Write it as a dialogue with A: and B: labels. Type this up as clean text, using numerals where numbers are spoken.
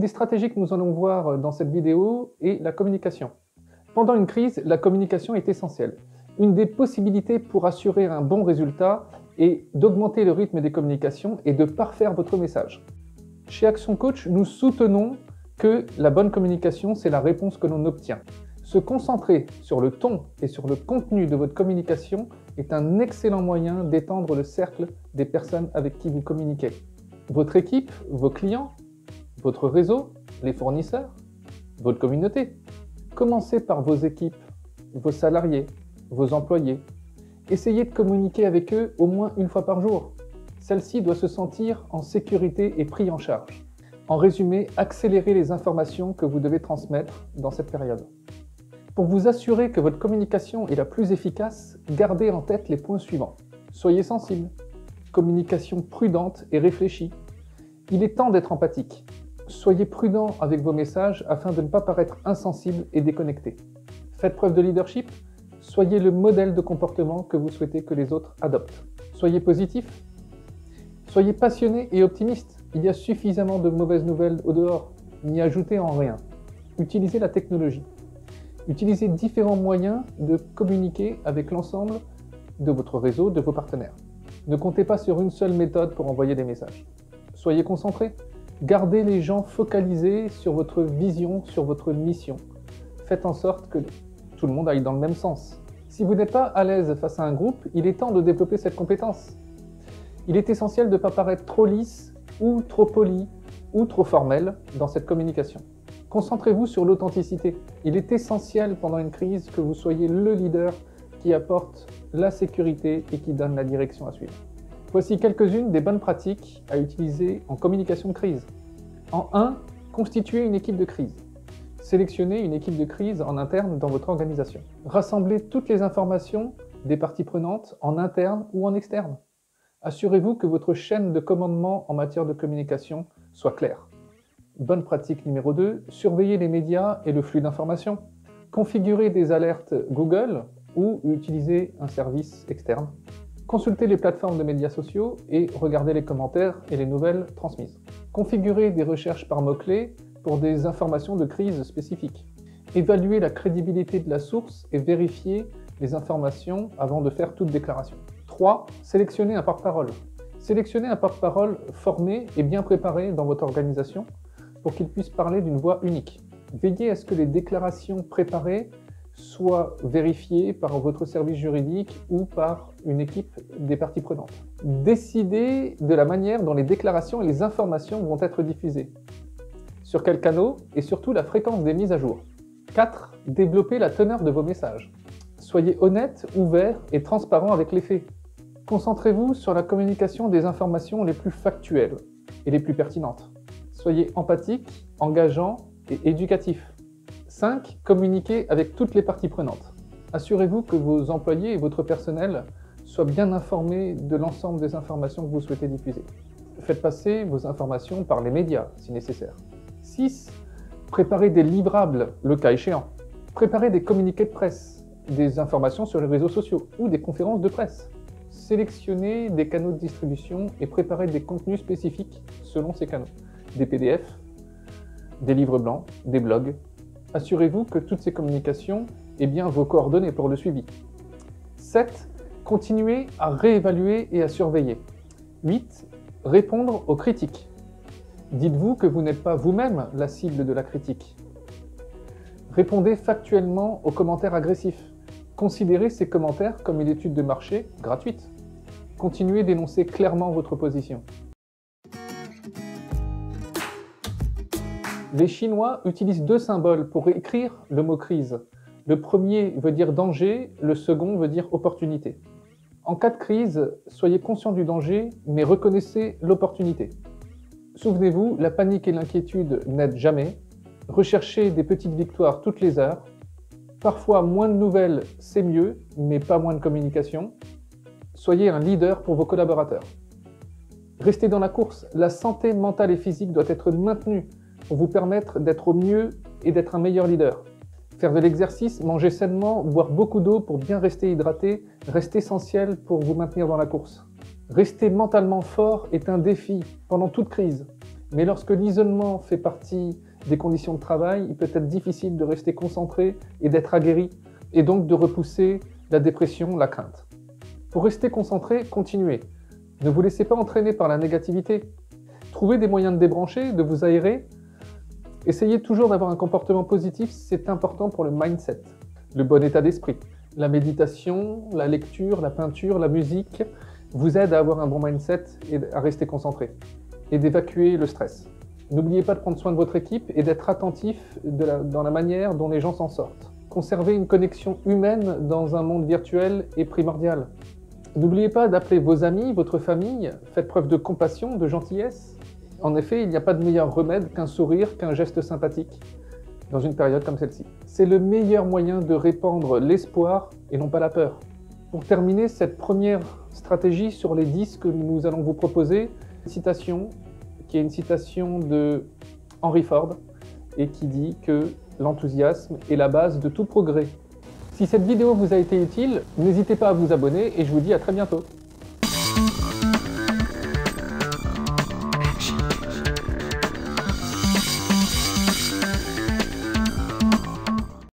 A: des stratégies que nous allons voir dans cette vidéo est la communication. Pendant une crise, la communication est essentielle. Une des possibilités pour assurer un bon résultat est d'augmenter le rythme des communications et de parfaire votre message. Chez Action Coach, nous soutenons que la bonne communication, c'est la réponse que l'on obtient. Se concentrer sur le ton et sur le contenu de votre communication est un excellent moyen d'étendre le cercle des personnes avec qui vous communiquez. Votre équipe, vos clients, votre réseau, les fournisseurs, votre communauté. Commencez par vos équipes, vos salariés, vos employés. Essayez de communiquer avec eux au moins une fois par jour. Celle-ci doit se sentir en sécurité et prise en charge. En résumé, accélérez les informations que vous devez transmettre dans cette période. Pour vous assurer que votre communication est la plus efficace, gardez en tête les points suivants. Soyez sensible. Communication prudente et réfléchie. Il est temps d'être empathique. Soyez prudent avec vos messages afin de ne pas paraître insensible et déconnecté. Faites preuve de leadership. Soyez le modèle de comportement que vous souhaitez que les autres adoptent. Soyez positif. Soyez passionné et optimiste. Il y a suffisamment de mauvaises nouvelles au dehors. N'y ajoutez en rien. Utilisez la technologie. Utilisez différents moyens de communiquer avec l'ensemble de votre réseau, de vos partenaires. Ne comptez pas sur une seule méthode pour envoyer des messages. Soyez concentrés. Gardez les gens focalisés sur votre vision, sur votre mission. Faites en sorte que tout le monde aille dans le même sens. Si vous n'êtes pas à l'aise face à un groupe, il est temps de développer cette compétence. Il est essentiel de ne pas paraître trop lisse, ou trop poli, ou trop formel dans cette communication. Concentrez-vous sur l'authenticité. Il est essentiel pendant une crise que vous soyez le leader qui apporte la sécurité et qui donne la direction à suivre. Voici quelques-unes des bonnes pratiques à utiliser en communication de crise. En 1, constituez une équipe de crise. Sélectionnez une équipe de crise en interne dans votre organisation. Rassemblez toutes les informations des parties prenantes en interne ou en externe. Assurez-vous que votre chaîne de commandement en matière de communication soit claire. Bonne pratique numéro 2, surveillez les médias et le flux d'informations. Configurez des alertes Google ou utilisez un service externe. Consultez les plateformes de médias sociaux et regardez les commentaires et les nouvelles transmises. Configurez des recherches par mots-clés pour des informations de crise spécifiques. Évaluez la crédibilité de la source et vérifiez les informations avant de faire toute déclaration. 3. Sélectionnez un porte-parole. Sélectionnez un porte-parole formé et bien préparé dans votre organisation pour qu'il puisse parler d'une voix unique. Veillez à ce que les déclarations préparées soient vérifiées par votre service juridique ou par une équipe des parties prenantes. Décidez de la manière dont les déclarations et les informations vont être diffusées. Sur quels canaux et surtout la fréquence des mises à jour. 4. Développez la teneur de vos messages. Soyez honnête, ouvert et transparent avec les faits. Concentrez-vous sur la communication des informations les plus factuelles et les plus pertinentes. Soyez empathique, engageant et éducatif. 5. Communiquez avec toutes les parties prenantes. Assurez-vous que vos employés et votre personnel soient bien informés de l'ensemble des informations que vous souhaitez diffuser. Faites passer vos informations par les médias si nécessaire. 6. Préparez des livrables, le cas échéant. Préparez des communiqués de presse, des informations sur les réseaux sociaux ou des conférences de presse. Sélectionnez des canaux de distribution et préparez des contenus spécifiques selon ces canaux. Des PDF, des livres blancs, des blogs. Assurez-vous que toutes ces communications aient bien vos coordonnées pour le suivi. 7. Continuez à réévaluer et à surveiller. 8. Répondre aux critiques. Dites-vous que vous n'êtes pas vous-même la cible de la critique. Répondez factuellement aux commentaires agressifs. Considérez ces commentaires comme une étude de marché gratuite. Continuez d'énoncer clairement votre position. Les Chinois utilisent 2 symboles pour écrire le mot crise. Le premier veut dire danger, le second veut dire opportunité. En cas de crise, soyez conscient du danger, mais reconnaissez l'opportunité. Souvenez-vous, la panique et l'inquiétude n'aident jamais. Recherchez des petites victoires toutes les heures. Parfois, moins de nouvelles, c'est mieux, mais pas moins de communication. Soyez un leader pour vos collaborateurs. Restez dans la course. La santé mentale et physique doit être maintenue pour vous permettre d'être au mieux et d'être un meilleur leader. Faire de l'exercice, manger sainement, boire beaucoup d'eau pour bien rester hydraté reste essentiel pour vous maintenir dans la course. Rester mentalement fort est un défi pendant toute crise. Mais lorsque l'isolement fait partie des conditions de travail, il peut être difficile de rester concentré et d'être aguerri, et donc de repousser la dépression, la crainte. Pour rester concentré, continuez. Ne vous laissez pas entraîner par la négativité. Trouvez des moyens de débrancher, de vous aérer. Essayez toujours d'avoir un comportement positif, c'est important pour le mindset, le bon état d'esprit. La méditation, la lecture, la peinture, la musique vous aident à avoir un bon mindset et à rester concentré et d'évacuer le stress. N'oubliez pas de prendre soin de votre équipe et d'être attentif dans la manière dont les gens s'en sortent. Conserver une connexion humaine dans un monde virtuel est primordial. N'oubliez pas d'appeler vos amis, votre famille, faites preuve de compassion, de gentillesse. En effet, il n'y a pas de meilleur remède qu'un sourire, qu'un geste sympathique dans une période comme celle-ci. C'est le meilleur moyen de répandre l'espoir et non pas la peur. Pour terminer cette première stratégie sur les 10 que nous allons vous proposer, une citation qui est une citation de Henry Ford et qui dit que l'enthousiasme est la base de tout progrès. Si cette vidéo vous a été utile, n'hésitez pas à vous abonner et je vous dis à très bientôt.